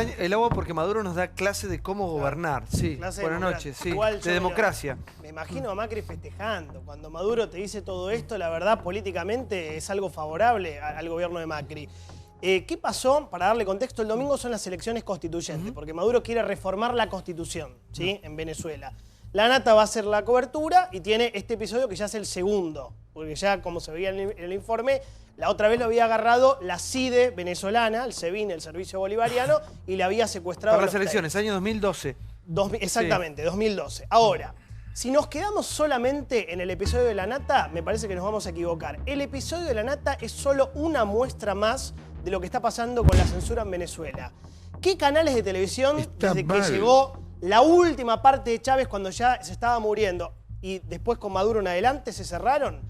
el agua porque Maduro nos da clase de cómo gobernar. Sí, buenas noches. Sí, de democracia. Me imagino a Macri festejando. Cuando Maduro te dice todo esto, la verdad, políticamente es algo favorable al gobierno de Macri. ¿Qué pasó? Para darle contexto, el domingo son las elecciones constituyentes, porque Maduro quiere reformar la Constitución, ¿sí? En Venezuela. La Nata va a hacer la cobertura y tiene este episodio que ya es el segundo, porque ya, como se veía en el informe, la otra vez lo había agarrado la CIDE venezolana, el SEBIN, el Servicio Bolivariano, y le había secuestrado. Para las elecciones, año 2012. Exactamente, sí. 2012. Ahora, si nos quedamos solamente en el episodio de la Nata, me parece que nos vamos a equivocar. El episodio de la Nata es solo una muestra más de lo que está pasando con la censura en Venezuela. ¿Qué canales de televisión, desde que llegó la última parte de Chávez cuando ya se estaba muriendo y después con Maduro en adelante, se cerraron?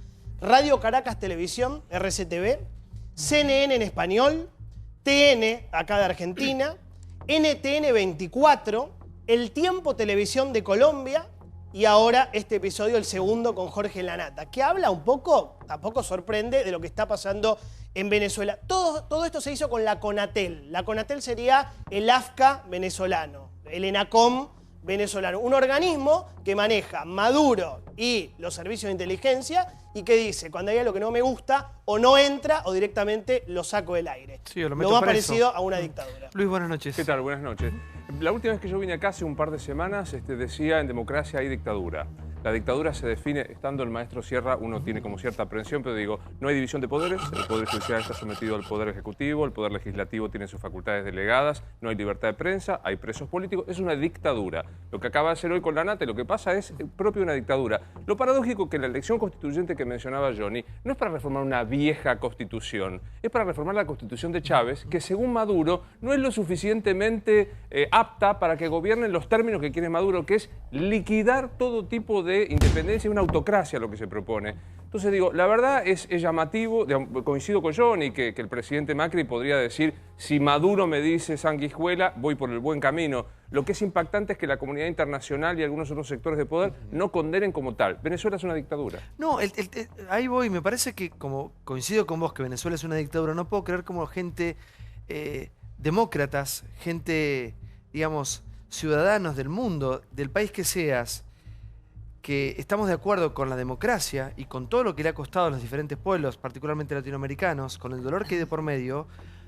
Radio Caracas Televisión, RCTV, CNN en español, TN, acá de Argentina, NTN 24, El Tiempo Televisión de Colombia y ahora este episodio, el segundo, con Jorge Lanata, que habla un poco, tampoco sorprende, de lo que está pasando en Venezuela. Todo esto se hizo con la CONATEL. La CONATEL sería el AFCA venezolano, el ENACOM venezolano, un organismo que maneja Maduro y los servicios de inteligencia y que dice, cuando hay algo que no me gusta, o no entra o directamente lo saco del aire. Sí, lo meto más preso. Parecido a una dictadura. Luis, buenas noches. ¿Qué tal? Buenas noches. La última vez que yo vine acá, hace un par de semanas, decía, en democracia hay dictadura. La dictadura se define, estando el maestro Sierra, uno tiene como cierta aprensión, pero digo, no hay división de poderes, el Poder Judicial está sometido al Poder Ejecutivo, el Poder Legislativo tiene sus facultades delegadas, no hay libertad de prensa, hay presos políticos, es una dictadura. Lo que acaba de hacer hoy con la Nata, lo que pasa es propio de una dictadura. Lo paradójico que la elección constituyente que mencionaba Johnny no es para reformar una vieja constitución, es para reformar la constitución de Chávez, que según Maduro no es lo suficientemente apta para que gobiernen los términos que quiere Maduro, que es liquidar todo tipo de independencia y una autocracia lo que se propone. Entonces digo, la verdad es llamativo, coincido con Johnny, que el presidente Macri podría decir, si Maduro me dice sanguijuela, voy por el buen camino. Lo que es impactante es que la comunidad internacional y algunos otros sectores de poder no condenen como tal. Venezuela es una dictadura. No, ahí voy, me parece que, como coincido con vos, que Venezuela es una dictadura, no puedo creer como gente, demócratas, gente, digamos, ciudadanos del mundo, del país que seas, que estamos de acuerdo con la democracia y con todo lo que le ha costado a los diferentes pueblos, particularmente latinoamericanos, con el dolor que hay de por medio,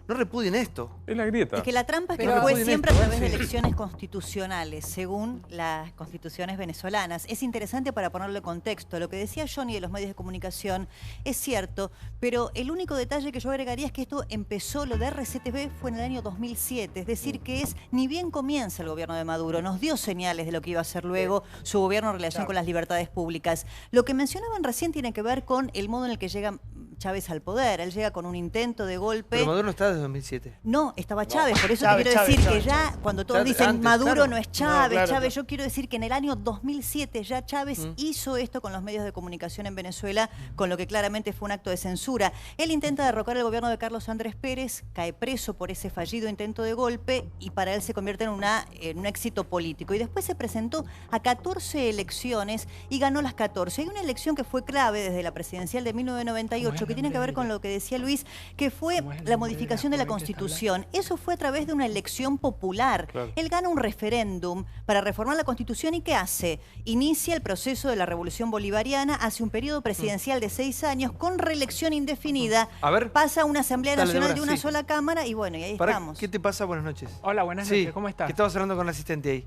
no repudien esto. Es la grieta. Es que la trampa es que fue siempre a través de elecciones constitucionales, según las constituciones venezolanas. Es interesante para ponerlo en contexto. Lo que decía Johnny de los medios de comunicación es cierto, pero el único detalle que yo agregaría es que esto empezó, lo de RCTV fue en el año 2007. Es decir, que ni bien comienza el gobierno de Maduro, nos dio señales de lo que iba a hacer luego su gobierno en relación con las libertades públicas. Lo que mencionaban recién tiene que ver con el modo en el que llega Chávez al poder. Él llega con un intento de golpe. Pero Maduro no está desde 2007. No, estaba Chávez. Por eso te quiero decir que ya, cuando todos dicen antes, Maduro no es Chávez, Chávez, yo quiero decir que en el año 2007 ya Chávez hizo esto con los medios de comunicación en Venezuela, con lo que claramente fue un acto de censura. Él intenta derrocar el gobierno de Carlos Andrés Pérez, cae preso por ese fallido intento de golpe y para él se convierte en un éxito político. Y después se presentó a 14 elecciones y ganó las 14. Hay una elección que fue clave desde la presidencial de 1998, que tiene que ver con lo que decía Luis, que fue la modificación de la Constitución. Eso fue a través de una elección popular. Claro. Él gana un referéndum para reformar la Constitución y ¿qué hace? Inicia el proceso de la Revolución Bolivariana, hace un periodo presidencial de 6 años con reelección indefinida, pasa a una Asamblea Nacional de una sola Cámara y bueno, y ahí estamos. ¿Qué te pasa? Buenas noches. Hola, buenas noches, ¿cómo estás? ¿Qué estabas hablando con la asistente ahí?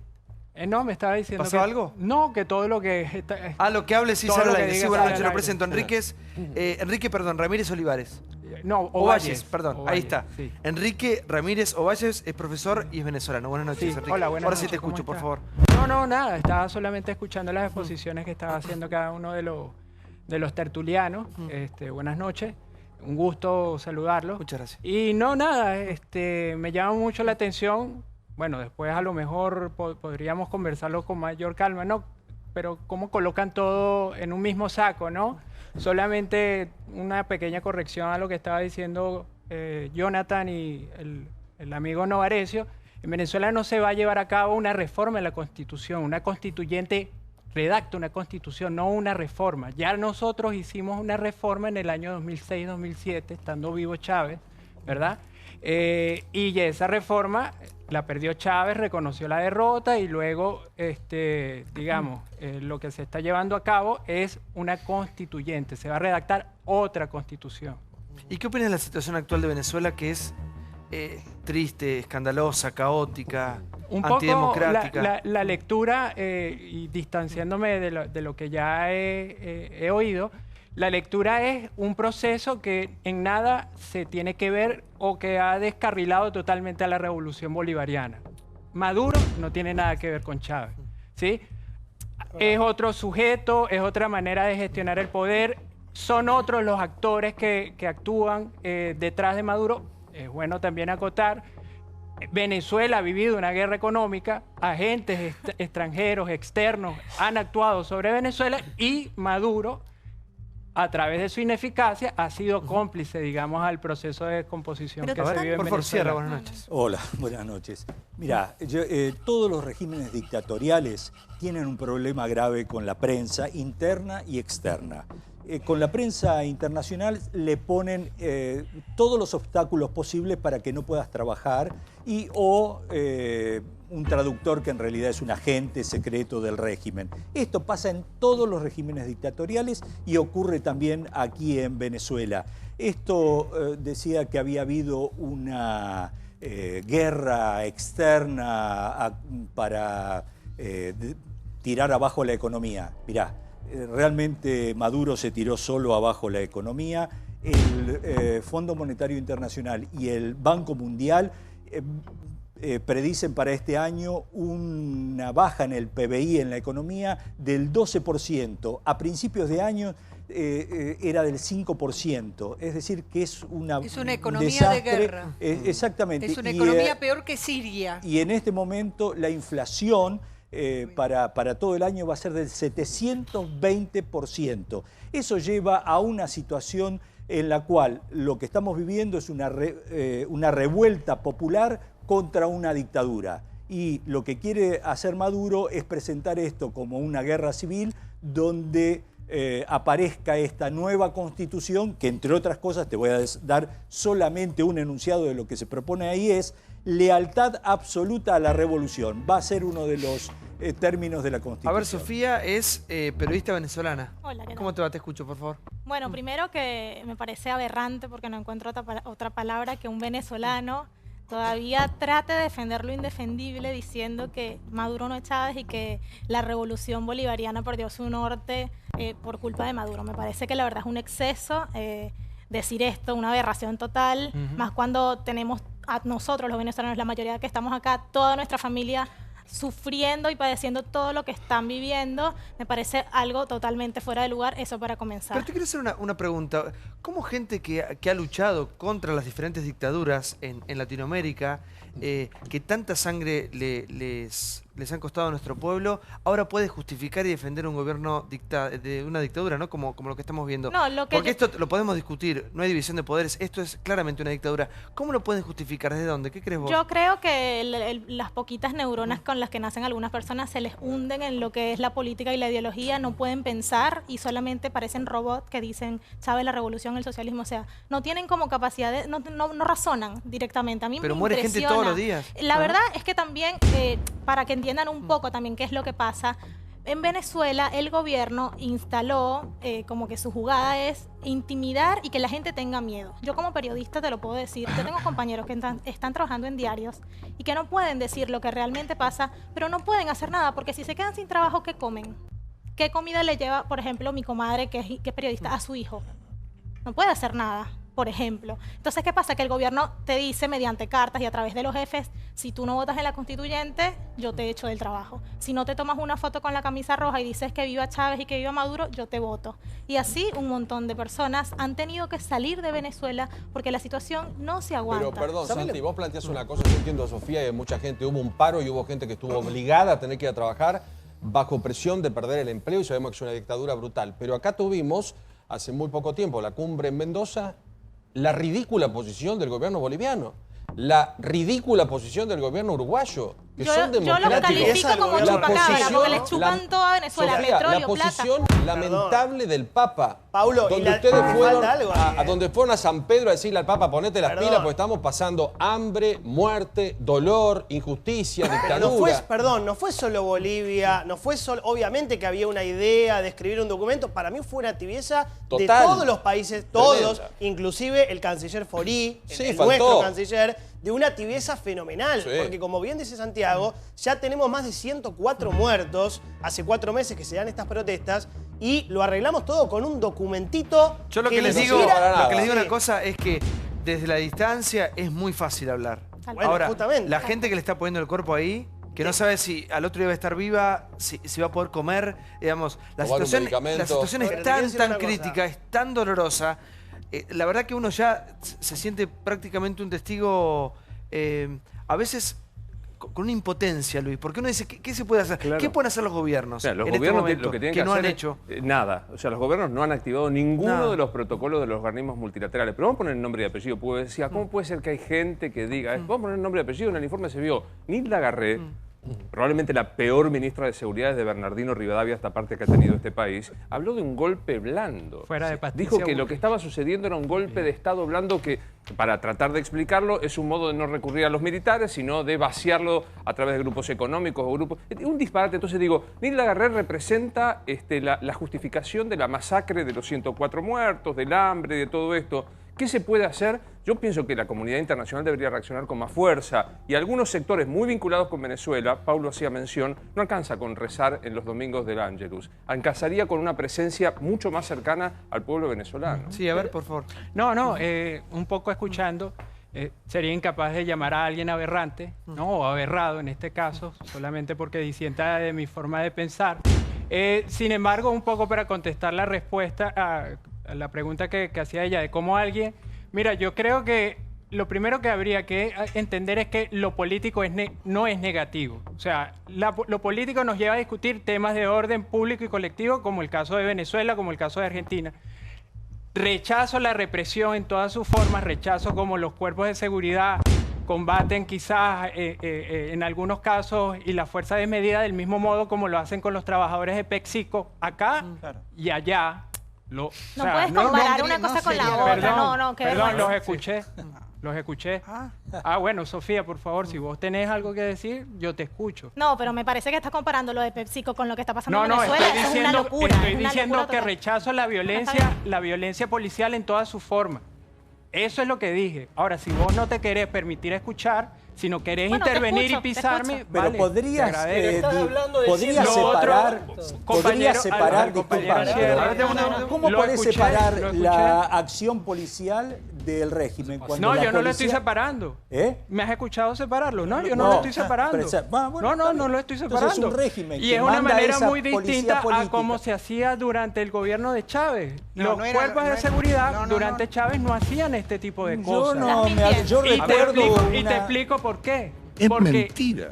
No, me estaba diciendo ¿Pasó algo? No, que todo lo que... lo que hables sí sale al aire. Sí, buenas noches, lo presento. Enrique, Ramírez Olivares. No, Ovalles, perdón, Ovalles, ahí está. Sí. Enrique Ramírez Ovalles es profesor y es venezolano. Buenas noches, Enrique. Hola, buenas Ahora noches, sí te escucho, por favor. No, nada, estaba solamente escuchando las exposiciones que estaba haciendo cada uno de los tertulianos. Buenas noches, un gusto saludarlos. Muchas gracias. Y no, nada, me llama mucho la atención. Bueno, después a lo mejor podríamos conversarlo con mayor calma, ¿no? Pero cómo colocan todo en un mismo saco, ¿no? Solamente una pequeña corrección a lo que estaba diciendo Jonathan y el amigo Novarecio. En Venezuela no se va a llevar a cabo una reforma de la Constitución. Una constituyente redacta una Constitución, no una reforma. Ya nosotros hicimos una reforma en el año 2006-2007, estando vivo Chávez, ¿verdad? Y esa reforma la perdió Chávez, reconoció la derrota y luego, digamos, lo que se está llevando a cabo es una constituyente. Se va a redactar otra constitución. ¿Y qué opinas de la situación actual de Venezuela, que es triste, escandalosa, caótica, antidemocrática? La lectura, y distanciándome de lo que ya he oído, la lectura es un proceso que en nada se tiene que ver o que ha descarrilado totalmente a la revolución bolivariana. Maduro no tiene nada que ver con Chávez, ¿sí? Es otro sujeto, es otra manera de gestionar el poder, son otros los actores que actúan detrás de Maduro. Es bueno también acotar, Venezuela ha vivido una guerra económica, agentes extranjeros, externos, han actuado sobre Venezuela y Maduro, a través de su ineficacia, ha sido cómplice, digamos, al proceso de descomposición que se vive en Venezuela. Sierra, buenas noches. Hola, buenas noches. Mira, todos los regímenes dictatoriales tienen un problema grave con la prensa interna y externa. Con la prensa internacional le ponen todos los obstáculos posibles para que no puedas trabajar o un traductor que en realidad es un agente secreto del régimen. Esto pasa en todos los regímenes dictatoriales y ocurre también aquí en Venezuela. Esto decía que había habido una guerra externa para tirar abajo la economía. Mirá, realmente Maduro se tiró solo abajo la economía. El Fondo Monetario Internacional y el Banco Mundial predicen para este año una baja en el PBI, en la economía, del 12%. A principios de año era del 5%. Es decir, que es una economía desastre. De guerra. Exactamente. Es una economía peor que Siria. Y en este momento la inflación para todo el año va a ser del 720%. Eso lleva a una situación en la cual lo que estamos viviendo es una revuelta popular contra una dictadura. Y lo que quiere hacer Maduro es presentar esto como una guerra civil donde aparezca esta nueva constitución que, entre otras cosas, te voy a dar solamente un enunciado de lo que se propone ahí, es lealtad absoluta a la revolución. Va a ser uno de los términos de la Constitución. A ver, Sofía es periodista venezolana. Hola, ¿qué tal? ¿Cómo te va? Te escucho, por favor. Bueno, primero que me parece aberrante, porque no encuentro otra palabra, que un venezolano todavía trate de defender lo indefendible diciendo que Maduro no es Chávez y que la revolución bolivariana perdió su norte por culpa de Maduro. Me parece que la verdad es un exceso decir esto, una aberración total, más cuando tenemos a nosotros los venezolanos, la mayoría que estamos acá, toda nuestra familia sufriendo y padeciendo todo lo que están viviendo. Me parece algo totalmente fuera de lugar, eso para comenzar. Pero te quiero hacer una pregunta. ¿Cómo gente que ha luchado contra las diferentes dictaduras en Latinoamérica, que tanta sangre les han costado a nuestro pueblo, ahora puede justificar y defender un gobierno de una dictadura, ¿no? Como lo que estamos viendo? No, porque esto lo podemos discutir, no hay división de poderes, esto es claramente una dictadura. ¿Cómo lo pueden justificar? ¿Desde dónde? ¿Qué crees vos? Yo creo que las poquitas neuronas con las que nacen algunas personas se les hunden en lo que es la política y la ideología, no pueden pensar y solamente parecen robots que dicen, sabe la revolución, el socialismo, o sea, no tienen como capacidad de, no razonan directamente. A mí pero me muere impresiona. gente todos los días. La verdad es que también, para que entiendan un poco también qué es lo que pasa, en Venezuela el gobierno instaló como que su jugada es intimidar y que la gente tenga miedo. Yo como periodista te lo puedo decir, yo tengo compañeros que están trabajando en diarios y que no pueden decir lo que realmente pasa, pero no pueden hacer nada porque si se quedan sin trabajo, ¿qué comen? ¿Qué comida le lleva, por ejemplo, mi comadre que es periodista a su hijo? No puede hacer nada, por ejemplo. Entonces, ¿qué pasa? Que el gobierno te dice mediante cartas y a través de los jefes, si tú no votas en la constituyente, yo te echo del trabajo. Si no te tomas una foto con la camisa roja y dices que viva Chávez y que viva Maduro, yo te voto. Y así un montón de personas han tenido que salir de Venezuela porque la situación no se aguanta. Pero perdón, Santi, vos planteás una cosa, yo entiendo a Sofía, y mucha gente, hubo un paro y hubo gente que estuvo obligada a tener que ir a trabajar bajo presión de perder el empleo y sabemos que es una dictadura brutal. Pero acá tuvimos, hace muy poco tiempo, la cumbre en Mendoza, la ridícula posición del gobierno boliviano, la ridícula posición del gobierno uruguayo. que son Yo los democráticos. califico como La chupacabra, porque le posición- chupan toda Venezuela, Sofía, petróleo, la plata. posición lamentable del Papa. Paulo, donde y ustedes me fueron falta algo a donde fueron a San Pedro a decirle al Papa, ponete las Perdón. pilas porque estamos pasando hambre, muerte, dolor, injusticia, dictadura. No fue solo Bolivia, no fue solo, obviamente que había una idea de escribir un documento, para mí fue una tibieza de Total. todos los países, todos, Tremenda. inclusive el canciller Forí, Sí, el faltó. nuestro canciller, de una tibieza fenomenal, Sí. porque como bien dice Santiago, ya tenemos más de 104 muertos, hace 4 meses que se dan estas protestas, y lo arreglamos todo con un documentito. Yo lo que ni les digo, siquiera- lo que les digo Sí. una cosa es que desde la distancia es muy fácil hablar. Bueno, Ahora, justamente. la gente que le está poniendo el cuerpo ahí, que no sabe si al otro día va a estar viva, si va a poder comer, digamos, la Tomar un situación medicamento. es Pero te quiero tan decir una cosa. crítica, es tan dolorosa. La verdad que uno ya se siente prácticamente un testigo, a veces con una impotencia, Luis, porque uno dice, ¿qué se puede hacer? Claro. ¿Qué pueden hacer los gobiernos? O sea, los en este gobiernos momento, lo que tienen que no hacer han es, hecho? nada. O sea, los gobiernos no han activado ninguno Nada. de los protocolos de los organismos multilaterales. Pero vamos a poner el nombre y apellido, porque decía, ¿cómo puede ser que hay gente que diga, vamos a poner el nombre y apellido? En el informe se vio Nilda Garré, probablemente la peor ministra de Seguridad desde Bernardino Rivadavia, esta parte que ha tenido este país, habló de un golpe blando. Fuera de Patricia Dijo que lo Bullrich. que estaba sucediendo era un golpe de Estado blando que, para tratar de explicarlo, es un modo de no recurrir a los militares, sino de vaciarlo a través de grupos económicos o grupos... Un disparate. Entonces digo, Nilda Garré representa la justificación de la masacre de los 104 muertos, del hambre, de todo esto. ¿Qué se puede hacer? Yo pienso que la comunidad internacional debería reaccionar con más fuerza y algunos sectores muy vinculados con Venezuela, Paulo hacía mención, no alcanza con rezar en los domingos del Ángelus, alcanzaría con una presencia mucho más cercana al pueblo venezolano. Sí, a ver, por favor. No, un poco escuchando, sería incapaz de llamar a alguien aberrante, ¿no? O aberrado en este caso, solamente porque disienta de mi forma de pensar. Sin embargo, un poco para contestar la respuesta a la pregunta que hacía ella de cómo alguien... Mira, yo creo que lo primero que habría que entender es que lo político no es negativo. O sea, lo político nos lleva a discutir temas de orden público y colectivo, como el caso de Venezuela, como el caso de Argentina. Rechazo la represión en todas sus formas, rechazo como los cuerpos de seguridad combaten quizás en algunos casos y la fuerza desmedida del mismo modo como lo hacen con los trabajadores de PepsiCo acá y allá. No puedes comparar una cosa con la otra. Perdón, qué perdón, vergüenza. los escuché. Bueno, Sofía, por favor, si vos tenés algo que decir, yo te escucho. No, pero me parece que estás comparando lo de PepsiCo con lo que está pasando en No, Venezuela. estoy Eso es diciendo, una locura. estoy es una diciendo locura que total. rechazo la violencia policial en todas sus formas. Eso es lo que dije. Ahora, si vos no te querés permitir escuchar, si no querés Bueno, te intervenir escucho, y pisarme, Pero vale, podrías, te agradezco. podrías Lo otro, separar, compañero, disculpame, compañero, ¿cómo lo podés escuché, separar lo escuché. la acción policial del régimen? Cuando No, la yo no lo estoy policía- separando. ¿Eh? ¿Me has escuchado separarlo? No, yo no No, lo estoy separando. pero bueno, está No bien. lo estoy Entonces separando. es un régimen y que es una manda manera esa muy policía distinta a política. cómo se hacía durante el gobierno de Chávez. No, Los no era- cuerpos no de era- seguridad no, no, durante no. Chávez no hacían este tipo de Yo cosas. no, yo Y te recuerdo explico, y una- te explico por qué. Es Porque mentira.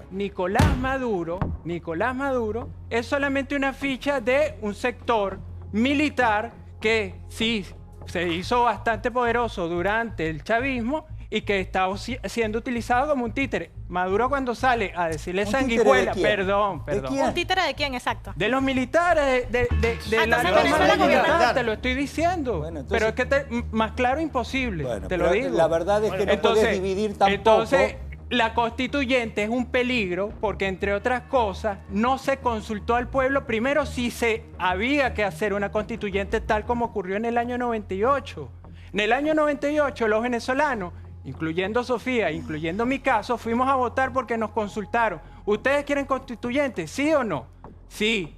Nicolás Maduro es solamente una ficha de un sector militar que sí se hizo bastante poderoso durante el chavismo y que está siendo utilizado como un títere. Maduro cuando sale a decirle ¿Un títere sanguijuela, de quién? perdón, ¿De quién? ¿Un títere de quién? Exacto. de los militares, de la entonces toma Venezuela militar, gobierna. te lo estoy diciendo. Bueno, entonces- pero es que más claro imposible, Bueno, te lo pero digo. la verdad es que no Entonces- podés dividir tampoco. Entonces, la constituyente es un peligro porque, entre otras cosas, no se consultó al pueblo primero si se había que hacer una constituyente tal como ocurrió en el año 98. En el año 98 los venezolanos, incluyendo Sofía, incluyendo mi caso, fuimos a votar porque nos consultaron. ¿Ustedes quieren constituyente? ¿Sí o no? Sí.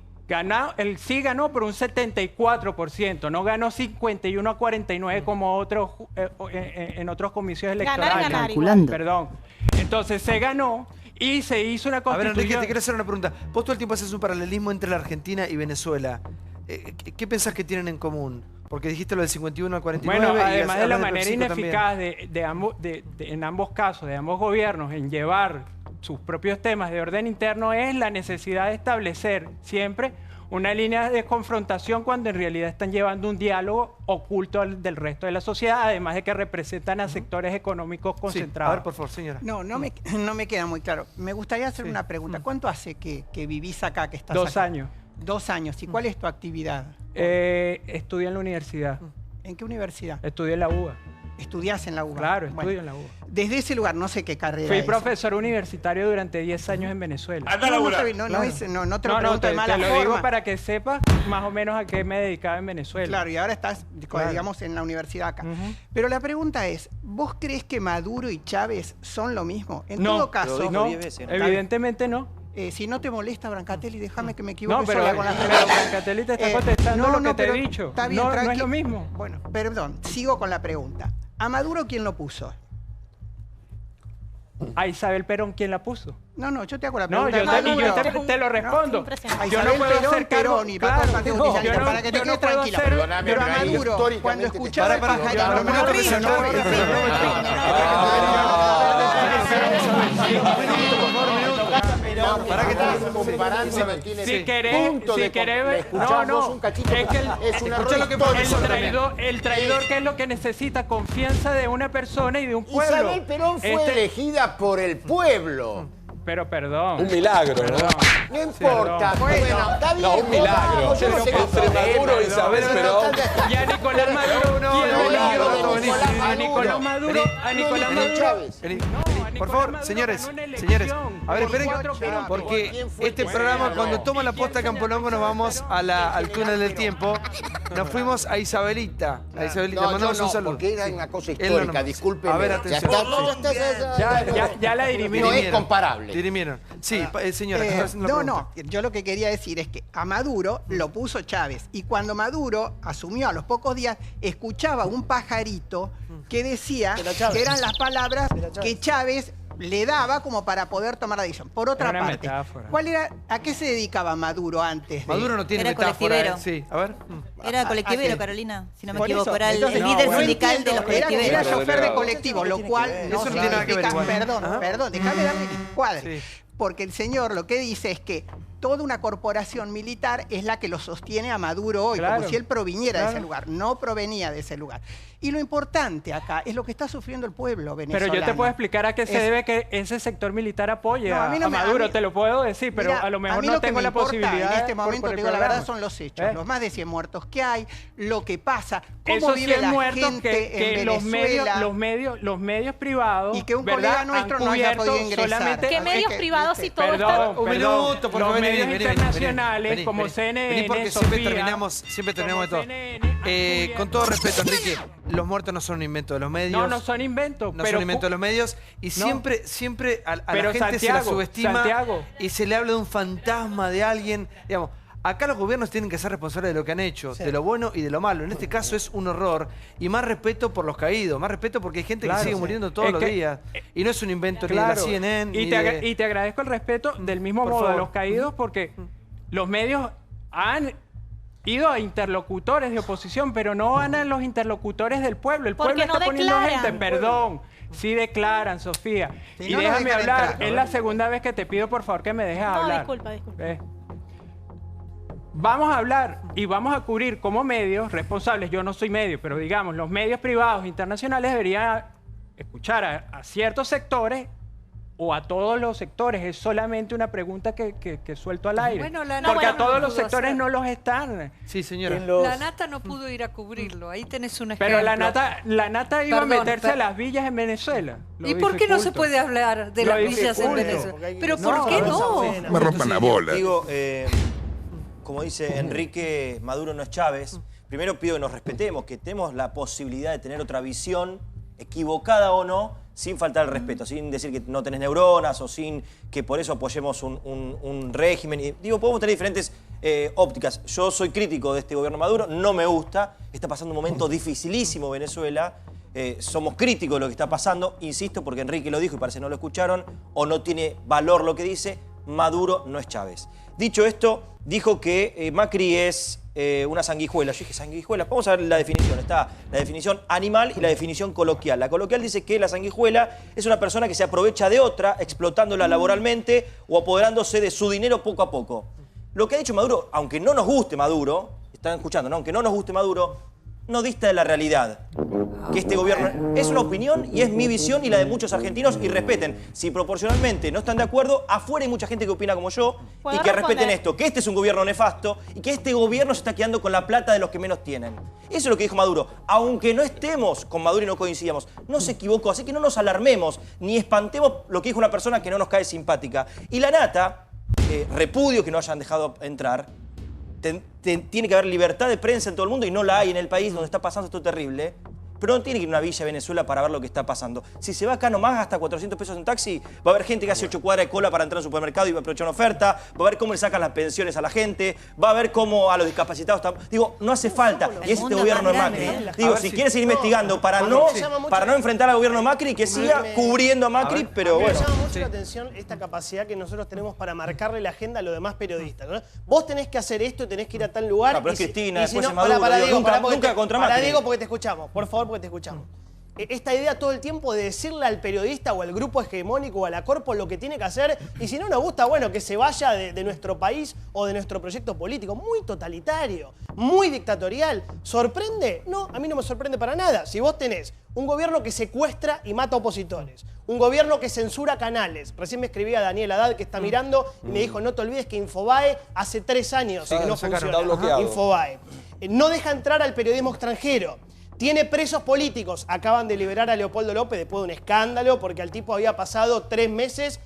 El sí ganó por un 74%, no ganó 51 a 49 como en otros comicios electorales. Ganar, Calculando. Perdón. Entonces se ganó y se hizo una A ver, constitución. Enrique, te quiero hacer una pregunta. Vos todo el tiempo haces un paralelismo entre la Argentina y Venezuela. ¿Qué pensás que tienen en común? Porque dijiste lo del 51 al 49. Bueno, y además de la hablas manera PepsiCo ineficaz en ambos casos, de ambos gobiernos, en llevar sus propios temas de orden interno, es la necesidad de establecer siempre una línea de confrontación cuando en realidad están llevando un diálogo oculto del resto de la sociedad, además de que representan a sectores económicos concentrados. A ver, por favor, señora. No me queda muy claro. Me gustaría hacer una pregunta. ¿Cuánto hace que vivís acá, que estás 2 acá? años. 2 años. ¿Y cuál es tu actividad? Estudio en la universidad. ¿En qué universidad? Estudié en la UBA. ¿Estudiás en la UBA? Claro, estudio en la UBA. Desde ese lugar, no sé qué carrera Fui es. profesor universitario durante 10 años en Venezuela. No te lo pregunto de mala te lo forma. digo para que sepas más o menos a qué me dedicaba en Venezuela. Claro, y ahora estás, digamos, en la universidad acá. Pero la pregunta es, ¿vos crees que Maduro y Chávez son lo mismo? En todo caso... No, evidentemente no. Si no te molesta, Brancatelli, déjame que me equivoque. No, pero Brancatelli te está contestando lo que te he dicho. Está bien, no es lo mismo. Bueno, perdón, sigo con la pregunta. ¿A Maduro quién lo puso? ¿A Isabel Perón quién la puso? No, yo te hago la pregunta. No, yo te lo respondo. Yo no puedo hacer Perón y para que te quedes tranquila. Pero a Maduro, cuando escuchaba el pajarito... Si querés, el traidor, ¿qué es lo que necesita? Confianza de una persona y de un pueblo. Isabel Perón fue elegida por el pueblo. Pero perdón. Un milagro, perdón. No importa. Bueno, está bien. No, un milagro. Yo no sé Entre Maduro y Isabel Perón. Y a Nicolás Maduro. A Nicolás Maduro. Por favor, señores. A ver, esperen, porque este programa, cuando toma la posta Campolongo, nos vamos al túnel del tiempo. Nos fuimos a Isabelita. Mandamos un saludo. Porque era una cosa histórica, disculpen. A ver, atención. Ya la dirimieron. No es comparable. Dirimieron. Sí, señora. Yo lo que quería decir es que a Maduro lo puso Chávez. Y cuando Maduro asumió a los pocos días, escuchaba un pajarito que decía que eran las palabras que Chávez le daba como para poder tomar la decisión. Por otra parte, ¿a qué se dedicaba Maduro antes? Maduro no tiene metáfora. Sí, a ver. Era colectivero, Carolina, si no me equivoco. Era el líder sindical de los colectiveros. Era chofer de colectivo, lo cual no significa... Perdón, déjame darme el cuadre. Porque el señor lo que dice es que toda una corporación militar es la que lo sostiene a Maduro hoy, como si él proviniera de ese lugar. No provenía de ese lugar. Y lo importante acá es lo que está sufriendo el pueblo venezolano. Pero yo te puedo explicar a qué se debe que ese sector militar apoye a Maduro, te lo puedo decir, pero a lo mejor no tengo la posibilidad. En este momento, te digo la verdad, son los hechos. Los más de 100 muertos que hay, lo que pasa, cómo vive la gente en Venezuela. Los medios privados, y que un colega nuestro no haya podido ingresar. ¿Qué medios privados si todo está... Un minuto, por favor. Los medios internacionales, como CNN, porque siempre terminamos de todo. Con todo respeto, Enrique, los muertos no son un invento de los medios. No son inventos. No son inventos de los medios. Y siempre a la gente se la subestima y se le habla de un fantasma de alguien. Digamos, acá los gobiernos tienen que ser responsables de lo que han hecho, de lo bueno y de lo malo. En este caso es un horror. Y más respeto por los caídos, más respeto porque hay gente que sigue muriendo todos los días. Y no es un invento ni de la CNN. Y te agradezco el respeto del mismo modo de los caídos, porque los medios han ido a interlocutores de oposición, pero no van a los interlocutores del pueblo. El pueblo está poniendo gente, perdón. Sí declaran, Sofía. Y déjame hablar. Es la segunda vez que te pido, por favor, que me dejes hablar. Disculpa. Vamos a hablar y vamos a cubrir como medios responsables. Yo no soy medio, pero digamos, los medios privados internacionales deberían escuchar a ciertos sectores o a todos los sectores. Es solamente una pregunta que suelto al aire. Porque a todos los sectores no los están. Sí, señora. La Nata no pudo ir a cubrirlo. Ahí tenés un ejemplo. Pero la Nata iba a meterse a las villas en Venezuela. ¿Y por qué no se puede hablar de las villas en Venezuela? ¿Pero por qué no? Me rompan la bola. Digo, como dice Enrique, Maduro no es Chávez. Primero pido que nos respetemos, que tenemos la posibilidad de tener otra visión, equivocada o no, sin faltar el respeto, sin decir que no tenés neuronas o sin que por eso apoyemos un régimen. Y, digo, podemos tener diferentes ópticas. Yo soy crítico de este gobierno Maduro, no me gusta. Está pasando un momento dificilísimo Venezuela. Somos críticos de lo que está pasando, insisto, porque Enrique lo dijo y parece que no lo escucharon, o no tiene valor lo que dice. Maduro no es Chávez. Dicho esto, dijo que Macri es una sanguijuela. Yo dije, sanguijuela. Vamos a ver la definición. Está la definición animal y la definición coloquial. La coloquial dice que la sanguijuela es una persona que se aprovecha de otra, explotándola laboralmente o apoderándose de su dinero poco a poco. Lo que ha dicho Maduro, aunque no nos guste Maduro, están escuchando, ¿no? Aunque no nos guste Maduro, no dista de la realidad. Que este gobierno es una opinión y es mi visión y la de muchos argentinos, y respeten. Si proporcionalmente no están de acuerdo, afuera hay mucha gente que opina como yo y que respeten esto, que este es un gobierno nefasto y que este gobierno se está quedando con la plata de los que menos tienen. Eso es lo que dijo Maduro. Aunque no estemos con Maduro y no coincidamos, no se equivocó, así que no nos alarmemos ni espantemos lo que dijo una persona que no nos cae simpática. Y la nata, repudio que no hayan dejado entrar. Tiene que haber libertad de prensa en todo el mundo y no la hay en el país donde está pasando esto terrible. Pero no tiene que ir a una villa de Venezuela para ver lo que está pasando. Si se va acá nomás gasta 400 pesos en taxi, va a haber gente que hace 8 cuadras de cola para entrar al supermercado y va a aprovechar una oferta, va a ver cómo le sacan las pensiones a la gente, va a ver cómo a los discapacitados... Digo, no hace falta. Y es este gobierno de Macri. Digo, si quiere seguir investigando para no enfrentar al gobierno de Macri, que siga cubriendo a Macri, pero bueno. Me llama mucho la atención esta capacidad que nosotros tenemos para marcarle la agenda a los demás periodistas, ¿no? Vos tenés que hacer esto, tenés que ir a tal lugar... No, pero es Cristina, después es Maduro. Nunca contra Macri. Para Diego, porque te escuchamos. Por favor, porque te escuchamos. Esta idea todo el tiempo de decirle al periodista o al grupo hegemónico o a la corpo lo que tiene que hacer, y si no nos gusta, bueno, que se vaya de nuestro país o de nuestro proyecto político. Muy totalitario, muy dictatorial. ¿Sorprende? No, a mí no me sorprende para nada. Si vos tenés un gobierno que secuestra y mata opositores, un gobierno que censura canales. Recién me escribía Daniel Haddad, que está mirando, y me dijo, no te olvides que Infobae hace 3 años que no funciona. Infobae. No deja entrar al periodismo extranjero. Tiene presos políticos. Acaban de liberar a Leopoldo López después de un escándalo porque al tipo había pasado 3 meses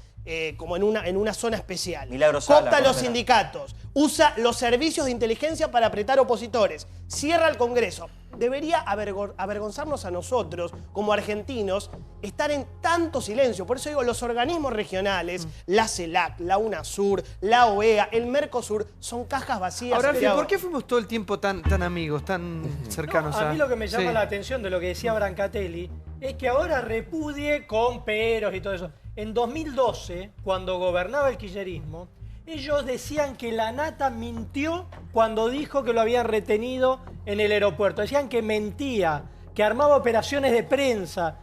como en una zona especial. Milagro Sala, Coopta los sindicatos. Usa los servicios de inteligencia para apretar opositores. Cierra el Congreso. Debería avergonzarnos a nosotros, como argentinos, estar en tanto silencio. Por eso digo, los organismos regionales, la CELAC, la UNASUR, la OEA, el Mercosur, son cajas vacías. Ahora, Alfie, ¿por qué fuimos todo el tiempo tan amigos, tan cercanos? A mí lo que me llama la atención de lo que decía Brancatelli es que ahora repudie con peros y todo eso. En 2012, cuando gobernaba el kirchnerismo, ellos decían que la nata mintió cuando dijo que lo habían retenido en el aeropuerto. Decían que mentía, que armaba operaciones de prensa.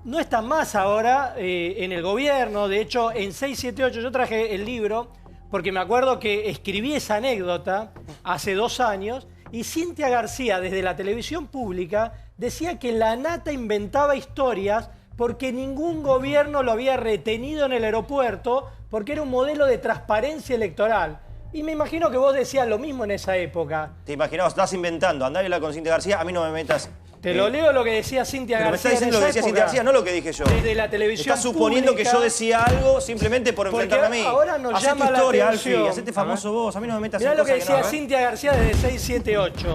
No está más ahora en el gobierno. De hecho, en 678 yo traje el libro porque me acuerdo que escribí esa anécdota hace 2 años y Cintia García, desde la televisión pública, decía que la nata inventaba historias porque ningún gobierno lo había retenido en el aeropuerto porque era un modelo de transparencia electoral. Y me imagino que vos decías lo mismo en esa época. Te imaginabas, estás inventando, andá a hablar con Cintia García, a mí no me metas... Te lo leo lo que decía Cintia García. Me estás diciendo lo que decía Cintia García, no lo que dije yo. Desde la televisión estás suponiendo pública, que yo decía algo simplemente por enfrentarme a mí. Ahora nos hacé llama tu historia, la atención. Alfie, hacete famoso vos, a mí no me metas Mirá en lo que cosas decía no, Cintia García desde 678.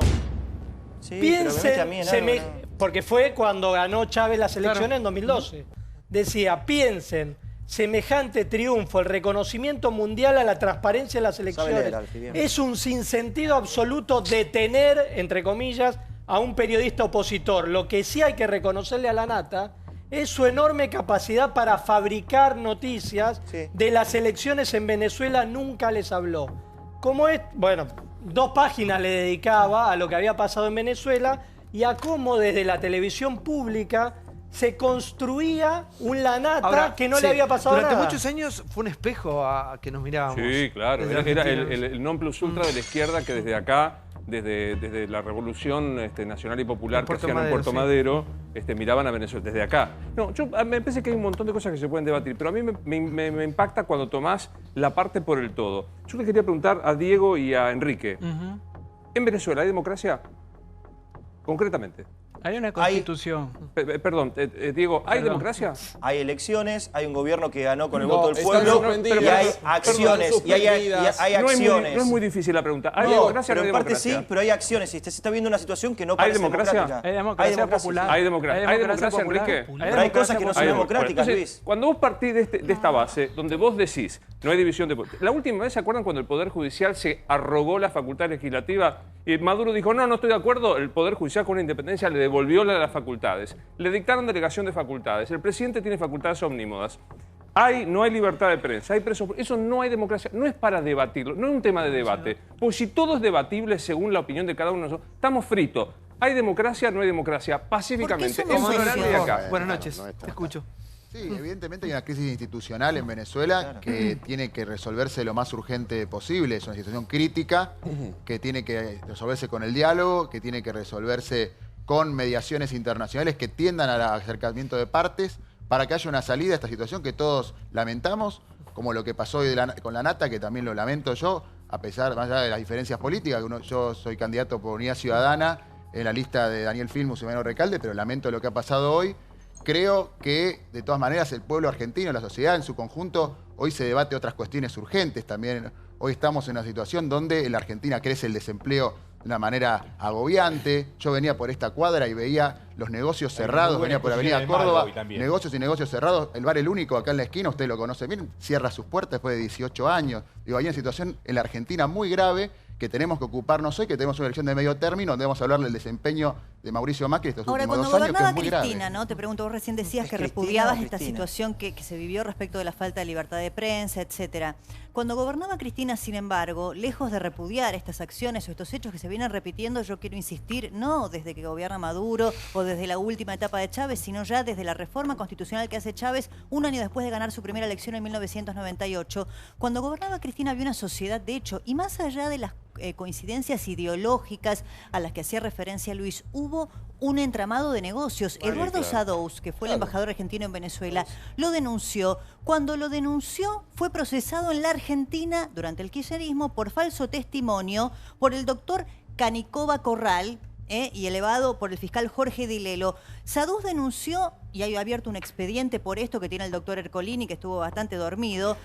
Sí, Piensen, pero me mete a mí en algo, ¿no? Porque fue cuando ganó Chávez las elecciones en 2012. Decía, piensen, semejante triunfo, el reconocimiento mundial a la transparencia de las elecciones, es un sinsentido absoluto detener, entre comillas, a un periodista opositor. Lo que sí hay que reconocerle a la nata es su enorme capacidad para fabricar noticias. De las elecciones en Venezuela nunca les habló. Como es, bueno, 2 páginas le dedicaba a lo que había pasado en Venezuela y a cómo desde la televisión pública se construía un La Nata que no le había pasado nada. Durante muchos años fue un espejo a que nos mirábamos. Sí, claro. Era el non plus ultra de la izquierda que desde acá, desde la revolución nacional y popular que hacían en Puerto Madero, miraban a Venezuela desde acá. No, me parece que hay un montón de cosas que se pueden debatir, pero a mí me impacta cuando tomás la parte por el todo. Yo le quería preguntar a Diego y a Enrique. ¿En Venezuela hay democracia? Concretamente. Hay una constitución. Perdón, Diego, ¿hay democracia? Hay elecciones, hay un gobierno que ganó con el voto del pueblo y hay acciones. Y hay acciones. No es muy difícil la pregunta. ¿Hay democracia? Pero en parte sí, pero hay acciones. Se está viendo una situación que no parece democrática. Hay democracia popular. Hay democracia, Enrique. Pero hay cosas que no son democráticas, Luis. Cuando vos partís de esta base, donde vos decís, no hay división de poder. La última vez, ¿se acuerdan cuando el Poder Judicial se arrogó la facultad legislativa? Y Maduro dijo, no estoy de acuerdo, el Poder Judicial con la independencia le devolvió las facultades. Le dictaron delegación de facultades. El presidente tiene facultades omnímodas. No hay libertad de prensa, hay presos. Eso no hay democracia. No es para debatirlo, no es un tema de debate. Porque si todo es debatible según la opinión de cada uno de nosotros, estamos fritos. ¿Hay democracia? No hay democracia. Pacíficamente. Es ignorante de acá. Buenas noches, te escucho. Sí, evidentemente hay una crisis institucional en Venezuela que tiene que resolverse lo más urgente posible. Es una situación crítica que tiene que resolverse con el diálogo, que tiene que resolverse con mediaciones internacionales que tiendan al acercamiento de partes para que haya una salida a esta situación que todos lamentamos, como lo que pasó hoy con la Nata, que también lo lamento yo, a pesar, más allá de las diferencias políticas, yo soy candidato por Unidad Ciudadana en la lista de Daniel Filmus y Mariano Recalde, pero lamento lo que ha pasado hoy. Creo que, de todas maneras, el pueblo argentino, la sociedad en su conjunto, hoy se debate otras cuestiones urgentes también. Hoy estamos en una situación donde en la Argentina crece el desempleo de una manera agobiante. Yo venía por esta cuadra y veía los negocios cerrados, venía por Avenida Córdoba, negocios y negocios cerrados. El bar El Único, acá en la esquina, usted lo conoce bien, cierra sus puertas después de 18 años. Digo, hay una situación en la Argentina muy grave que tenemos que ocuparnos hoy, que tenemos una elección de medio término, donde vamos a hablar del desempeño de Mauricio Macri estos últimos 2 años, que es muy Cristina, grave. ¿no? Te pregunto, vos recién decías que repudiabas esta situación que se vivió respecto de la falta de libertad de prensa, etcétera. Cuando gobernaba Cristina, sin embargo, lejos de repudiar estas acciones o estos hechos que se vienen repitiendo, yo quiero insistir, no desde que gobierna Maduro o desde la última etapa de Chávez, sino ya desde la reforma constitucional que hace Chávez un año después de ganar su primera elección en 1998. Cuando gobernaba Cristina había una sociedad, de hecho, y más allá de las coincidencias ideológicas a las que hacía referencia Luis, hubo un entramado de negocios. Eduardo Sadous, que fue el embajador argentino en Venezuela, lo denunció. Cuando lo denunció, fue procesado en la Argentina durante el kirchnerismo por falso testimonio por el doctor Canicova Corral, y elevado por el fiscal Jorge Dilelo. Sadous denunció, y hay abierto un expediente por esto que tiene el doctor Ercolini, que estuvo bastante dormido,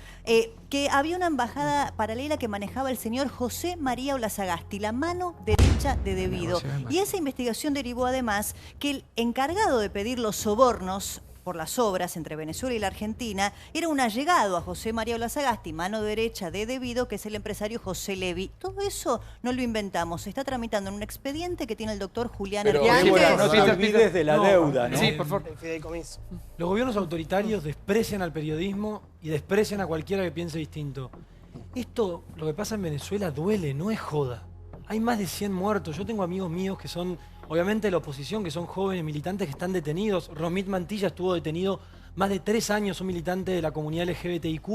que había una embajada paralela que manejaba el señor José María Olazagasti, la mano derecha de Debido. Y esa investigación derivó además que el encargado de pedir los sobornos por las obras entre Venezuela y la Argentina era un allegado a José María Olazagasti, mano derecha de Debido, que es el empresario José Levi. Todo eso no lo inventamos, se está tramitando en un expediente que tiene el doctor Julián Hernández. Bueno, no te olvides de la deuda, ¿no? Sí, por favor. Los gobiernos autoritarios desprecian al periodismo y desprecian a cualquiera que piense distinto. Esto, lo que pasa en Venezuela, duele, no es joda. Hay más de 100 muertos. Yo tengo amigos míos que son, obviamente, de la oposición, que son jóvenes militantes que están detenidos. Romit Mantilla estuvo detenido más de 3 años, un militante de la comunidad LGBTIQ.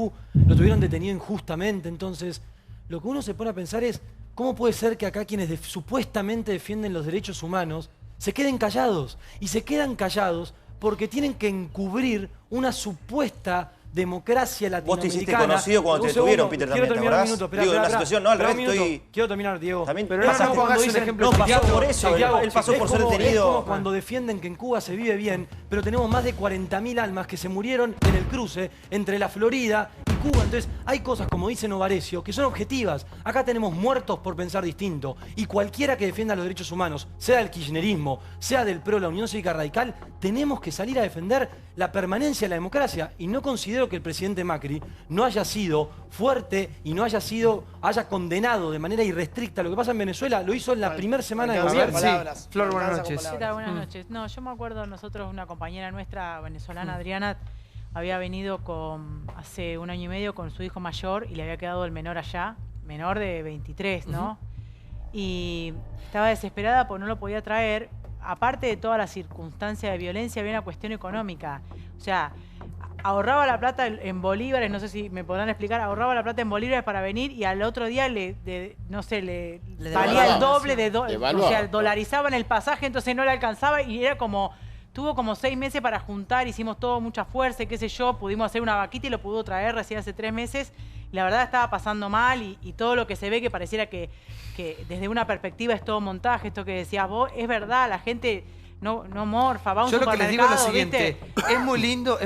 Lo tuvieron detenido injustamente. Entonces, lo que uno se pone a pensar es, ¿cómo puede ser que acá quienes supuestamente defienden los derechos humanos se queden callados? Y se quedan callados porque tienen que encubrir una supuesta democracia latinoamericana. Vos te hiciste conocido cuando te detuvieron, Peter, también, ¿te acordás? Digo, una situación, no, al revés, estoy... Quiero terminar, Diego. También pero pasaste cuando un dicen, ejemplo. No, pasó por eso, él pasó por ser detenido. Es como cuando defienden que en Cuba se vive bien, pero tenemos más de 40.000 almas que se murieron en el cruce entre la Florida y Cuba. Entonces, hay cosas, como dice Novarecio, que son objetivas. Acá tenemos muertos por pensar distinto. Y cualquiera que defienda los derechos humanos, sea del kirchnerismo, sea del PRO, la Unión Cívica Radical, tenemos que salir a defender la permanencia de la democracia. Y no considero que el presidente Macri no haya sido fuerte y no haya condenado de manera irrestricta lo que pasa en Venezuela. Lo hizo en la primera semana de gobierno. Sí. Flor, buenas noches. Buenas noches. No, yo me acuerdo, nosotros, una compañera nuestra venezolana, Adriana, había venido hace 1 año y medio con su hijo mayor y le había quedado el menor allá, menor de 23, ¿no? Y estaba desesperada porque no lo podía traer. Aparte de toda la circunstancia de violencia, había una cuestión económica. O sea, ahorraba la plata en bolívares, no sé si me podrán explicar, ahorraba la plata en bolívares para venir y al otro día le valía el doble, o sea, dolarizaban el pasaje, entonces no le alcanzaba y era como... Tuvo como 6 meses para juntar, hicimos todo mucha fuerza, qué sé yo, pudimos hacer una vaquita y lo pudo traer recién hace 3 meses. La verdad estaba pasando mal y todo lo que se ve que pareciera que desde una perspectiva es todo montaje, esto que decías vos, es verdad, la gente... No morfa, va a un supermercado. Yo lo que les digo es lo siguiente, es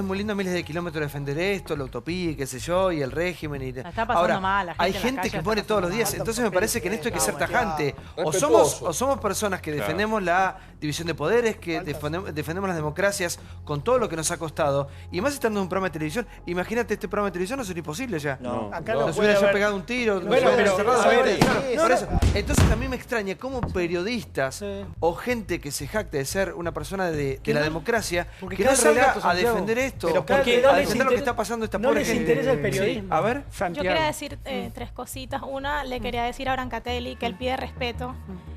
muy lindo miles de kilómetros defender esto, la utopía y qué sé yo, y el régimen. Y... Está pasando mal, la gente hay gente que muere todos los días, entonces me parece que en esto hay que ser tajante. O somos personas que defendemos la división de poderes, que defendemos las democracias con todo lo que nos ha costado, y más estando en un programa de televisión. Imagínate, este programa de televisión no sería imposible ya. Acá nos hubiera yo pegado un tiro, nos hubiera encerrado. Por eso. Entonces a mí me extraña cómo periodistas o gente que se jacta de ser una persona de la democracia que no salga a defender esto, porque a defender lo que está pasando esta pobre gente. No les interesa el periodismo. A ver, Santiago. Yo quería decir 3 cositas. Una, le quería decir a Brancatelli que él pide respeto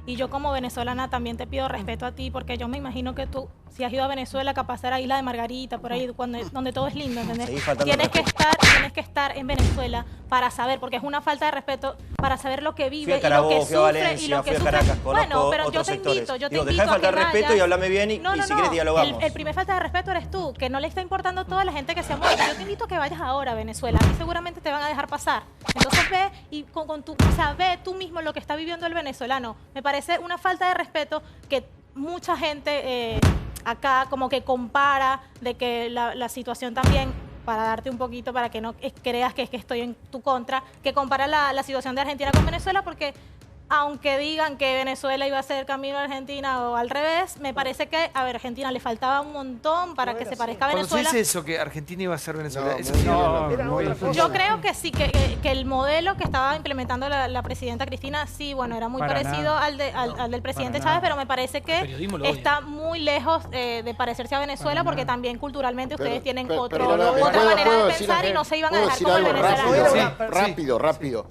Y yo como venezolana también te pido respeto a ti, porque yo me imagino que tú, si has ido a Venezuela, capaz era Isla de Margarita, por ahí, donde todo es lindo, ¿entendés? Tienes que estar en Venezuela para saber, porque es una falta de respeto, para saber lo que vive y lo que sufre y lo que sufre. Bueno, pero yo te invito a que deja de faltar respeto y háblame bien y si quieres dialogamos. El primer falta de respeto eres tú, que no le está importando a toda la gente que se ha muerto. Yo te invito a que vayas ahora a Venezuela, y seguramente te van a dejar pasar. Entonces ve y ve tú mismo lo que está viviendo el venezolano. Me parece una falta de respeto que mucha gente acá como que compara de que la situación también, para darte un poquito, para que no creas que es que estoy en tu contra, que compara la situación de Argentina con Venezuela, porque aunque digan que Venezuela iba a ser camino a Argentina o al revés, me parece que a Argentina le faltaba un montón para que se parezca a Venezuela. Cuando se dice eso, que Argentina iba a ser Venezuela, yo creo que sí, que el modelo que estaba implementando la presidenta Cristina, sí, bueno, era muy parecido al del presidente Chávez, pero me parece que está muy lejos de parecerse a Venezuela, porque también culturalmente ustedes tienen otra manera de pensar y no se iban a dejar como el venezolano. Rápido.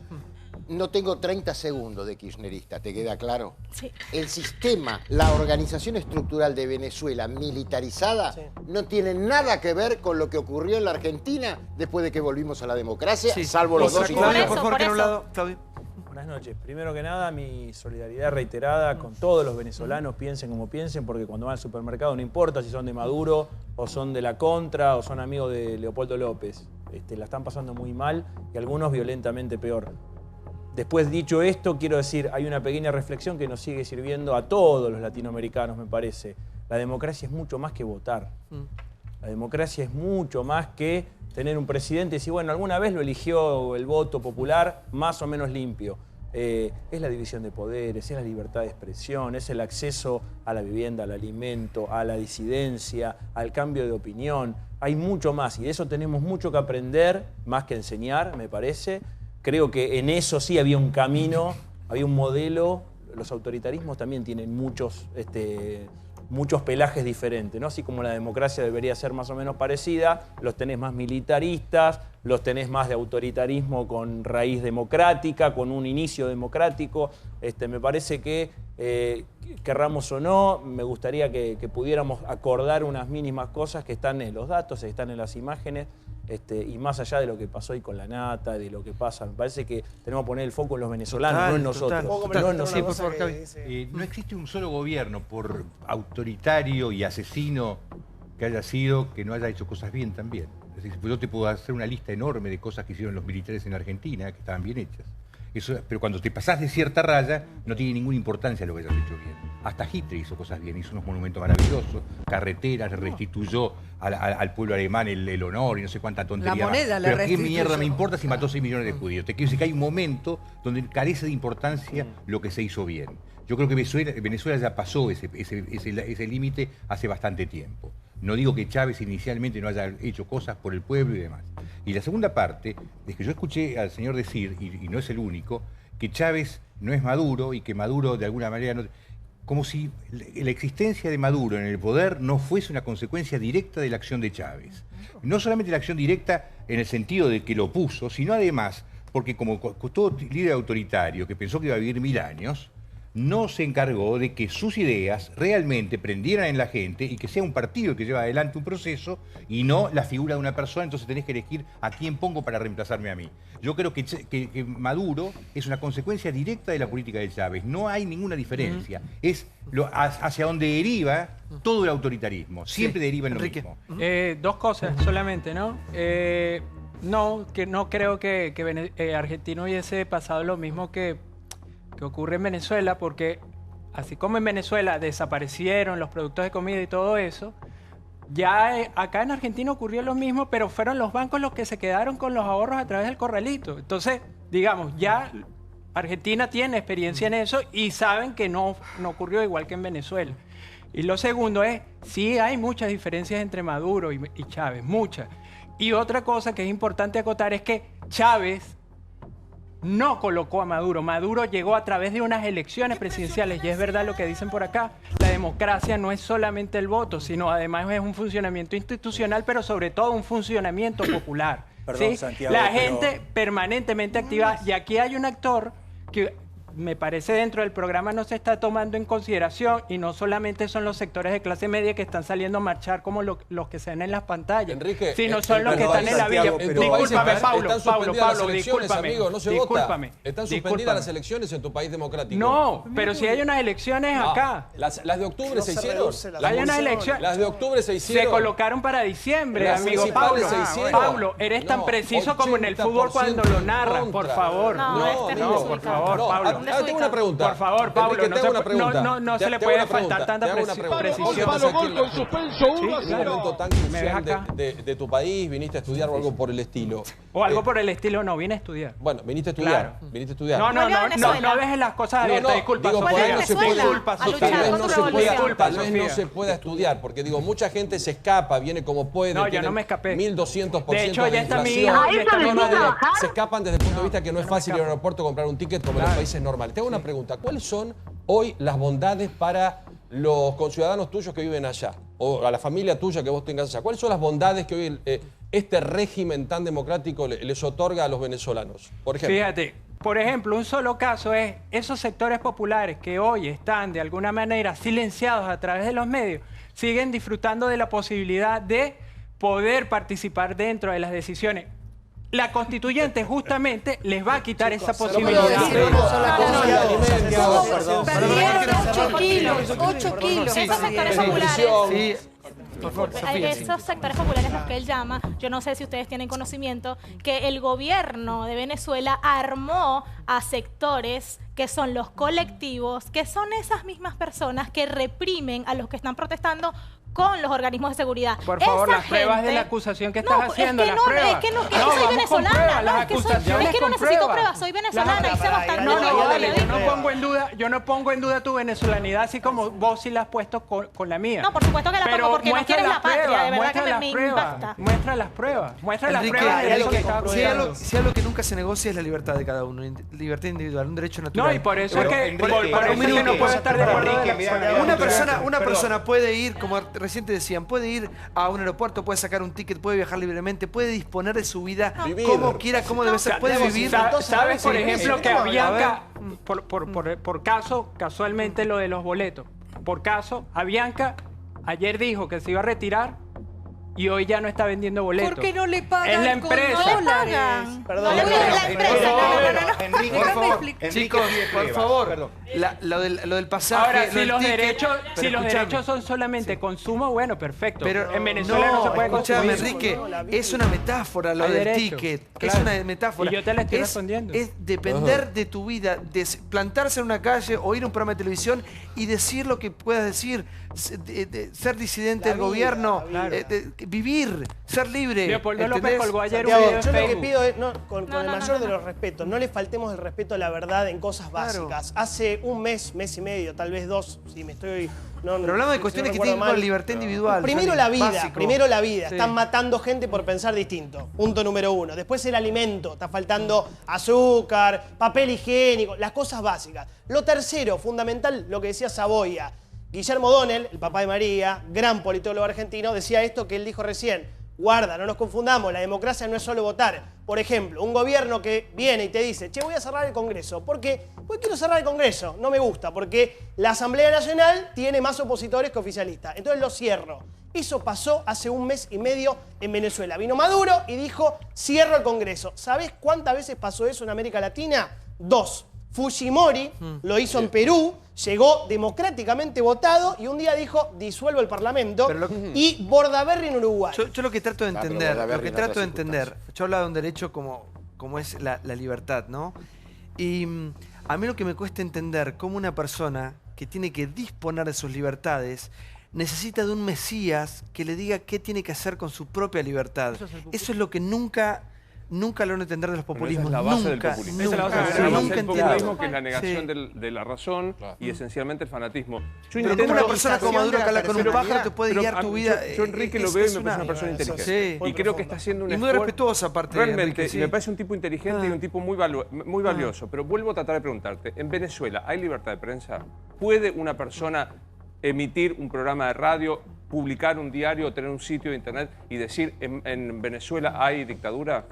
No tengo 30 segundos de kirchnerista, ¿te queda claro? Sí. El sistema, la organización estructural de Venezuela militarizada no tiene nada que ver con lo que ocurrió en la Argentina después de que volvimos a la democracia, salvo los dos Claudio, por favor, que en un lado. Claudio. Buenas noches. Primero que nada, mi solidaridad reiterada con todos los venezolanos, piensen como piensen, porque cuando van al supermercado no importa si son de Maduro o son de la Contra o son amigos de Leopoldo López. La están pasando muy mal y algunos violentamente peor. Después, dicho esto, quiero decir, hay una pequeña reflexión que nos sigue sirviendo a todos los latinoamericanos, me parece. La democracia es mucho más que votar. La democracia es mucho más que tener un presidente y decir, bueno, alguna vez lo eligió el voto popular más o menos limpio. Es la división de poderes, es la libertad de expresión, es el acceso a la vivienda, al alimento, a la disidencia, al cambio de opinión. Hay mucho más y de eso tenemos mucho que aprender, más que enseñar, me parece. Creo que en eso sí había un camino, había un modelo. Los autoritarismos también tienen muchos pelajes diferentes, ¿no? Así como la democracia debería ser más o menos parecida, los tenés más militaristas, los tenés más de autoritarismo con raíz democrática, con un inicio democrático. Me parece que, querramos o no, me gustaría que pudiéramos acordar unas mínimas cosas que están en los datos, están en las imágenes, y más allá de lo que pasó hoy con la nata, de lo que pasa, me parece que tenemos que poner el foco en los venezolanos, no en nosotros. No existe un solo gobierno, por autoritario y asesino que haya sido, que no haya hecho cosas bien también. Es decir, yo te puedo hacer una lista enorme de cosas que hicieron los militares en Argentina, que estaban bien hechas. Pero cuando te pasás de cierta raya, no tiene ninguna importancia lo que hayas hecho bien. Hasta Hitler hizo cosas bien, hizo unos monumentos maravillosos, carreteras, restituyó al pueblo alemán el honor y no sé cuánta tontería. La moneda, la Pero qué mierda me importa si mató 6 millones de judíos. Te quiero decir que hay un momento donde carece de importancia lo que se hizo bien. Yo creo que Venezuela ya pasó ese límite hace bastante tiempo. No digo que Chávez inicialmente no haya hecho cosas por el pueblo y demás. Y la segunda parte es que yo escuché al señor decir, y no es el único, que Chávez no es Maduro y que Maduro de alguna manera no... Como si la existencia de Maduro en el poder no fuese una consecuencia directa de la acción de Chávez. No solamente la acción directa en el sentido de que lo puso, sino además porque como todo líder autoritario que pensó que iba a vivir 1000 años, no se encargó de que sus ideas realmente prendieran en la gente y que sea un partido que lleva adelante un proceso y no la figura de una persona, entonces tenés que elegir a quién pongo para reemplazarme a mí. Yo creo que Maduro es una consecuencia directa de la política de Chávez, no hay ninguna diferencia. Es hacia donde deriva todo el autoritarismo, siempre deriva en lo mismo. Dos cosas solamente, ¿no? No creo que Argentina hubiese pasado lo mismo que ocurre en Venezuela, porque así como en Venezuela desaparecieron los productos de comida y todo eso, ya acá en Argentina ocurrió lo mismo, pero fueron los bancos los que se quedaron con los ahorros a través del corralito. Entonces, digamos, ya Argentina tiene experiencia en eso y saben que no ocurrió igual que en Venezuela. Y lo segundo es, sí hay muchas diferencias entre Maduro y Chávez, muchas. Y otra cosa que es importante acotar es que Chávez no colocó a Maduro. Maduro llegó a través de unas elecciones presidenciales y es verdad lo que dicen por acá. La democracia no es solamente el voto, sino además es un funcionamiento institucional, pero sobre todo un funcionamiento popular. Perdón, ¿sí? Santiago, la gente permanentemente activa y aquí hay un actor que me parece dentro del programa no se está tomando en consideración, y no solamente son los sectores de clase media que están saliendo a marchar como los que se ven en las pantallas, Enrique, sino son los que están en la villa. Discúlpame, Pablo, discúlpame. Amigo, no se vota. Están suspendidas las elecciones en tu país democrático. No, pero si hay unas elecciones acá. Las de octubre se hicieron. Hay unas elecciones. Las de octubre se hicieron. Se colocaron para diciembre, amigo Pablo. Pablo, eres tan preciso como en el fútbol cuando lo narras, por favor. No, por favor, Pablo. Tengo una pregunta. Por favor, Pablo, no se le puede faltar tanta precisión. En un momento tan crucial de tu país, viniste a estudiar o algo por el estilo. O algo por el estilo, no, vine a estudiar. Bueno, viniste a estudiar. Viniste a estudiar. No dejes las cosas abiertas, disculpa. Digo, por ahí no se puede. Tal vez no Sofía. se pueda estudiar, porque digo, mucha gente se escapa, viene como puede. No, yo no me escapé. 1200% de hecho, ya está mi inflación. hijo. Se escapan desde el punto de vista que no es fácil ir al aeropuerto comprar un ticket como en los países normales. Te hago una pregunta. ¿Cuáles son hoy las bondades para los conciudadanos tuyos que viven allá? O a la familia tuya que vos tengas allá. ¿Cuáles son las bondades que hoy este régimen tan democrático les otorga a los venezolanos? Por ejemplo. Fíjate, por ejemplo, un solo caso es esos sectores populares que hoy están de alguna manera silenciados a través de los medios, siguen disfrutando de la posibilidad de poder participar dentro de las decisiones. La constituyente justamente les va a quitar esa posibilidad. Perdieron 8 kilos. Esos sectores populares. Por favor, Sofía, esos sectores populares, los que él llama, yo no sé si ustedes tienen conocimiento, que el gobierno de Venezuela armó a sectores que son los colectivos, que son esas mismas personas que reprimen a los que están protestando con los organismos de seguridad. Por favor, las pruebas de la acusación que estás haciendo, las pruebas. Es que soy venezolana. Es que no necesito pruebas, soy venezolana y sé bastante. Yo no pongo en duda tu venezolanidad, así como vos sí la has puesto con la mía. No, por supuesto que la pongo porque no quieres la patria, de verdad que me impacta. Muestra las pruebas. Muestra las Enrique, pruebas de eso que está ocurriendo. Si algo que nunca se negocia es la libertad de cada uno, libertad individual, un derecho natural. No, y por eso es que no puedo estar de acuerdo. Una persona puede ir, como recién te decían, puede ir a un aeropuerto, puede sacar un ticket, puede viajar libremente, puede disponer de su vida como quiera, como debe ser, puede vivir. ¿Sabes, por ejemplo, que a Bianca, por caso, casualmente lo de los boletos, por caso, a Bianca ayer dijo que se iba a retirar y hoy ya no está vendiendo boletos. ¿Por qué no le pagan? En la empresa. No le pagan. Perdón. La empresa. No. Enrique, por favor. Chicos, por favor. Lo del pasaje. Ahora, si los derechos son solamente consumo, bueno, perfecto. Pero en Venezuela no se puede consumir. Enrique, es una metáfora lo del ticket. Es una metáfora. Y yo te la estoy respondiendo. Es depender de tu vida, de plantarse en una calle, oír un programa de televisión y decir lo que puedas decir, ser disidente del gobierno, vivir, ser libre. Leopoldo López colgó ayer un Santiago, video en yo lo que Facebook. pido es, con el mayor de los respetos, no le faltemos el respeto a la verdad en cosas básicas. Hace un mes y medio, tal vez 2, si me estoy... Pero hablamos de cuestiones que tienen que ver con libertad individual. Primero la vida, Están matando gente por pensar distinto. Punto número 1. Después el alimento. Está faltando azúcar, papel higiénico, las cosas básicas. Lo tercero, fundamental, lo que decía Saboya. Guillermo O'Donnell, el papá de María, gran politólogo argentino, decía esto que él dijo recién. Guarda, no nos confundamos, la democracia no es solo votar. Por ejemplo, un gobierno que viene y te dice, che, voy a cerrar el Congreso. ¿Por qué? Porque quiero cerrar el Congreso, no me gusta, porque la Asamblea Nacional tiene más opositores que oficialistas. Entonces lo cierro. Eso pasó hace un mes y medio en Venezuela. Vino Maduro y dijo, cierro el Congreso. ¿Sabés cuántas veces pasó eso en América Latina? 2. Fujimori lo hizo en Perú, llegó democráticamente votado y un día dijo, disuelvo el Parlamento, y Bordaberry en Uruguay. Yo lo que trato de entender, yo hablaba de un derecho como es la libertad, ¿no? Y a mí lo que me cuesta entender, cómo una persona que tiene que disponer de sus libertades necesita de un mesías que le diga qué tiene que hacer con su propia libertad. Eso es lo que nunca logro entender de los populismos. Esa es la base del populismo. Esa es la base del populismo, que es la negación de la razón y esencialmente el fanatismo. Pero como una persona como Maduro que habla con un pájaro te puede guiar tu vida. Yo Enrique lo veo y me parece una persona inteligente. Y creo que está haciendo un esfuerzo. Y muy respetuosa aparte. Realmente, me parece un tipo inteligente y un tipo muy valioso. Pero vuelvo a tratar de preguntarte, ¿en Venezuela hay libertad de prensa? ¿Puede una persona emitir un programa de radio, publicar un diario, tener un sitio de internet y decir en Venezuela hay dictadura?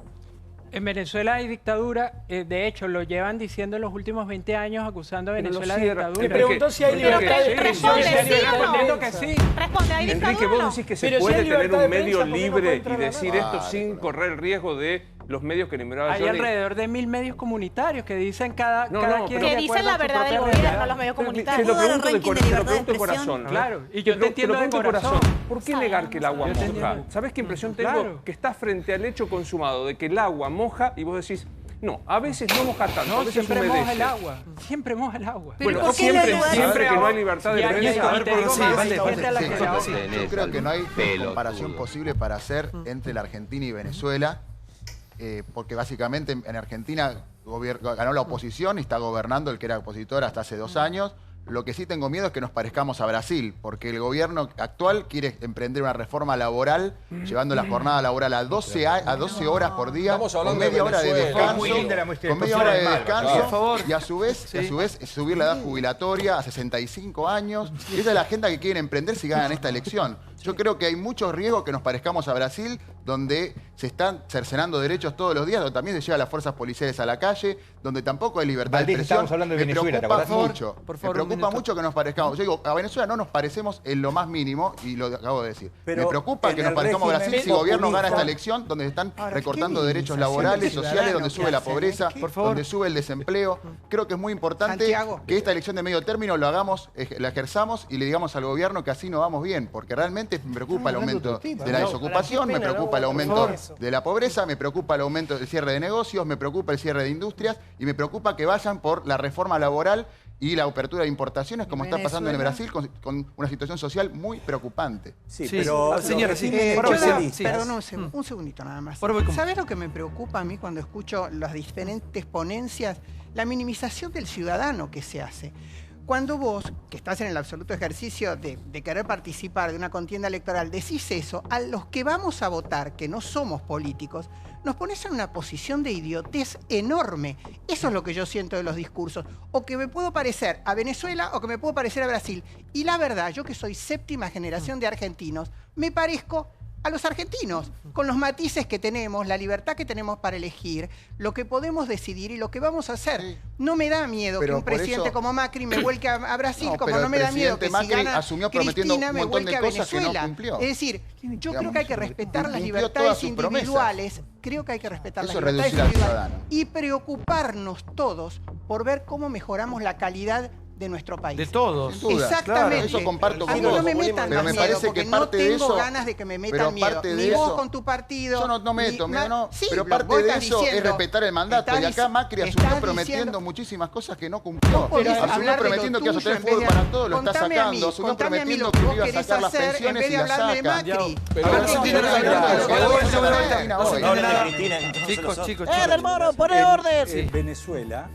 En Venezuela hay dictadura, de hecho lo llevan diciendo en los últimos 20 años acusando a Venezuela de dictadura. Me preguntó si hay libertad de expresión. Respondiendo que sí. Responde, ¿hay dictadura? Enrique, vos decís que se puede tener un medio libre y decir esto sin correr el riesgo de los medios que enumeraba Hay Johnny. alrededor de 1000 medios comunitarios que dicen cada quien que dicen la verdad del gobierno, los medios comunitarios. Te lo pregunto de corazón. Claro, y yo te entiendo de corazón. ¿Por qué negar que el agua moja? ¿Sabés qué impresión tengo? Claro. Que estás frente al hecho consumado de que el agua moja y vos decís, no, a veces no moja tanto, a veces siempre humedece. moja el agua. Siempre moja el agua. Bueno, siempre que no hay libertad de prensa. Yo creo que no hay comparación posible para hacer entre la Argentina y Venezuela, porque básicamente en Argentina ganó la oposición y está gobernando el que era opositor hasta hace 2 años. Lo que sí tengo miedo es que nos parezcamos a Brasil, porque el gobierno actual quiere emprender una reforma laboral, llevando la jornada laboral a 12 horas por día, con media hora de descanso, y a su vez subir la edad jubilatoria a 65 años. Y esa es la agenda que quieren emprender si ganan esta elección. Yo creo que hay muchos riesgos que nos parezcamos a Brasil, donde se están cercenando derechos todos los días, donde también se llevan las fuerzas policiales a la calle, donde tampoco hay libertad de expresión. Estamos hablando de Venezuela, me preocupa mucho que nos parezcamos. Yo digo, a Venezuela no nos parecemos en lo más mínimo, y lo acabo de decir. Pero me preocupa que nos parezcamos a Brasil si el gobierno gana esta elección, donde se están recortando derechos laborales, sociales, donde sube la pobreza, donde sube el desempleo. Creo que es muy importante que esta elección de medio término lo hagamos, la ejerzamos y le digamos al gobierno que así no vamos bien, porque realmente me preocupa el aumento de la desocupación, me preocupa el aumento de la pobreza, me preocupa el aumento del cierre de negocios, me preocupa el cierre de industrias y me preocupa que vayan por la reforma laboral y la apertura de importaciones, como está pasando en Brasil, con una situación social muy preocupante. Sí, pero... Señora, perdón, un segundito nada más. ¿Sabes lo que me preocupa a mí cuando escucho las diferentes ponencias? La minimización del ciudadano que se hace. Cuando vos, que estás en el absoluto ejercicio de querer participar de una contienda electoral, decís eso, a los que vamos a votar, que no somos políticos, nos pones en una posición de idiotez enorme. Eso es lo que yo siento de los discursos. O que me puedo parecer a Venezuela o que me puedo parecer a Brasil. Y la verdad, yo que soy 7ª generación de argentinos, me parezco a los argentinos, con los matices que tenemos, la libertad que tenemos para elegir, lo que podemos decidir y lo que vamos a hacer. No me da miedo que un presidente como Macri me vuelque a Brasil, como no me da miedo que si gana Cristina me vuelque a Venezuela. Es decir, yo creo que hay que respetar las libertades individuales, y preocuparnos todos por ver cómo mejoramos la calidad de nuestro país. De todos. Exactamente. Claro, eso comparto con vos. No me metan pero más me parece miedo, que porque parte no de tengo eso, ganas de que me metan miedo. Ni vos con tu partido. Yo no meto miedo, no. Sí, pero parte de eso es respetar el mandato. Y acá Macri asumió prometiendo muchísimas cosas que no cumplió. Asumió prometiendo que iba a tener fútbol para todos, lo está sacando. Asumió prometiendo que iba a sacar las pensiones y las saca. Chicos. Del Moro, poné orden. Venezuela,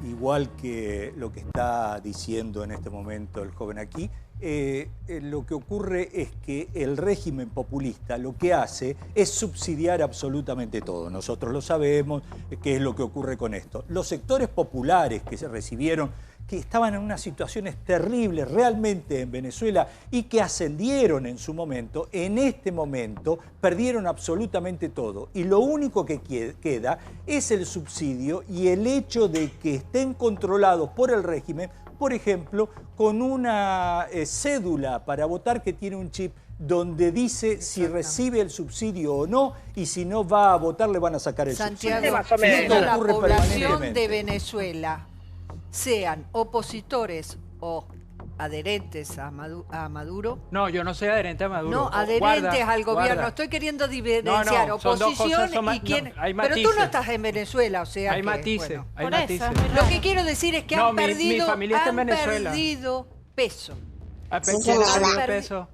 igual que lo que está diciendo en este momento el joven aquí, lo que ocurre es que el régimen populista lo que hace es subsidiar absolutamente todo. Nosotros lo sabemos, qué es lo que ocurre con esto. Los sectores populares que se recibieron, que estaban en unas situaciones terribles realmente en Venezuela y que ascendieron en su momento, en este momento perdieron absolutamente todo. Y lo único que queda es el subsidio y el hecho de que estén controlados por el régimen, por ejemplo, con una cédula para votar que tiene un chip donde dice si recibe el subsidio o no, y si no va a votar le van a sacar el subsidio. Santiago, la población de Venezuela, sean opositores o adherentes a Maduro. No, yo no soy adherente a Maduro. No, adherentes al gobierno. Estoy queriendo diferenciar oposición y quién. Pero tú no estás en Venezuela, o sea. Hay matices. Hay matices. Lo que quiero decir es que han perdido, mi familia está en Venezuela. Peso. ¿Quién ha perdido peso?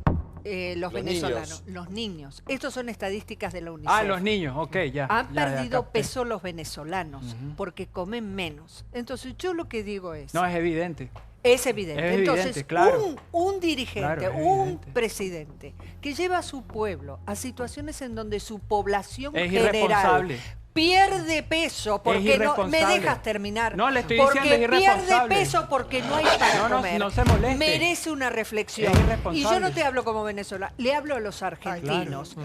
Los venezolanos, los niños. Estos son estadísticas de la UNICEF. Los niños, ok, ya. Han perdido peso los venezolanos porque comen menos. Entonces yo lo que digo es... No, es evidente. Es evidente. Entonces, claro. un dirigente, un presidente que lleva a su pueblo a situaciones en donde su población es general pierde peso porque no me dejas terminar. No, le estoy diciendo es irresponsable. Pierde peso porque no hay para comer. No se moleste. Merece una reflexión. Y yo no te hablo como Venezuela, le hablo a los argentinos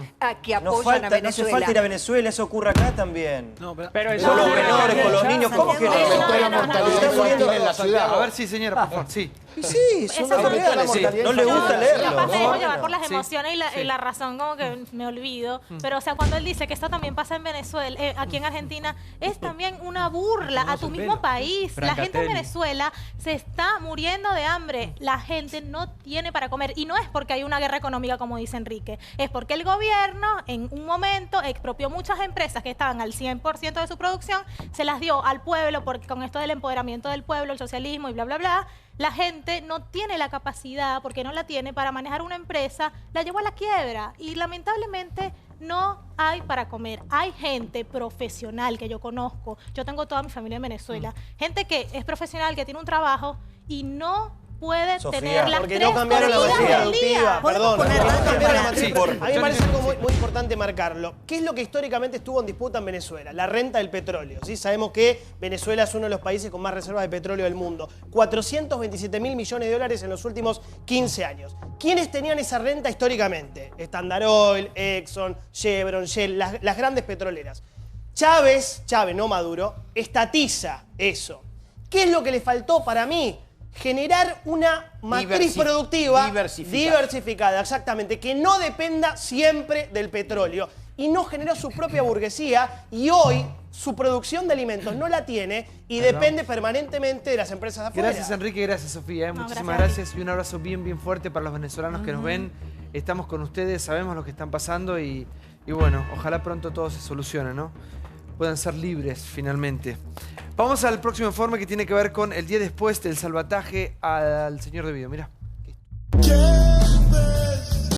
que apoyan a Venezuela. No hace falta ir a Venezuela, eso ocurre acá también. No, pero eso con los menores, con los niños, ¿cómo que no? En la ciudad. A ver, sí, señora, por favor, sí. Sí, son reales. No le gusta leerlo. Capaz me dejo llevar por las emociones y la razón, como que me olvido. Pero, o sea, cuando él dice que esto también pasa en Venezuela, aquí en Argentina, es también una burla a tu mismo país. La gente en Venezuela se está muriendo de hambre. La gente no tiene para comer. Y no es porque hay una guerra económica, como dice Enrique. Es porque el gobierno, en un momento, expropió muchas empresas que estaban al 100% de su producción, se las dio al pueblo, porque con esto del empoderamiento del pueblo, el socialismo y bla, bla, bla, la gente no tiene la capacidad, porque no la tiene, para manejar una empresa, la llevó a la quiebra y lamentablemente no hay para comer. Hay gente profesional que yo conozco, yo tengo toda mi familia en Venezuela, gente que es profesional, que tiene un trabajo y no puede tener las porque tres no cambiaron la matriz productiva, perdón. A mí me parece algo muy importante marcarlo. ¿Qué es lo que históricamente estuvo en disputa en Venezuela? La renta del petróleo. ¿Sí? Sabemos que Venezuela es uno de los países con más reservas de petróleo del mundo. 427.000 millones de dólares en los últimos 15 años. ¿Quiénes tenían esa renta históricamente? Standard Oil, Exxon, Chevron, Shell, las grandes petroleras. Chávez, no Maduro, estatiza eso. ¿Qué es lo que le faltó para mí? Generar una matriz productiva diversificada, exactamente, que no dependa siempre del petróleo. Y no generó su propia burguesía y hoy su producción de alimentos no la tiene y depende permanentemente de las empresas de afuera. Gracias, Enrique, gracias, Sofía. Muchísimas gracias y un abrazo bien fuerte para los venezolanos que nos ven. Estamos con ustedes, sabemos lo que están pasando y bueno, ojalá pronto todo se solucione, ¿no? Puedan ser libres finalmente. Vamos al próximo informe que tiene que ver con el día después del salvataje al señor Debido. Mirá.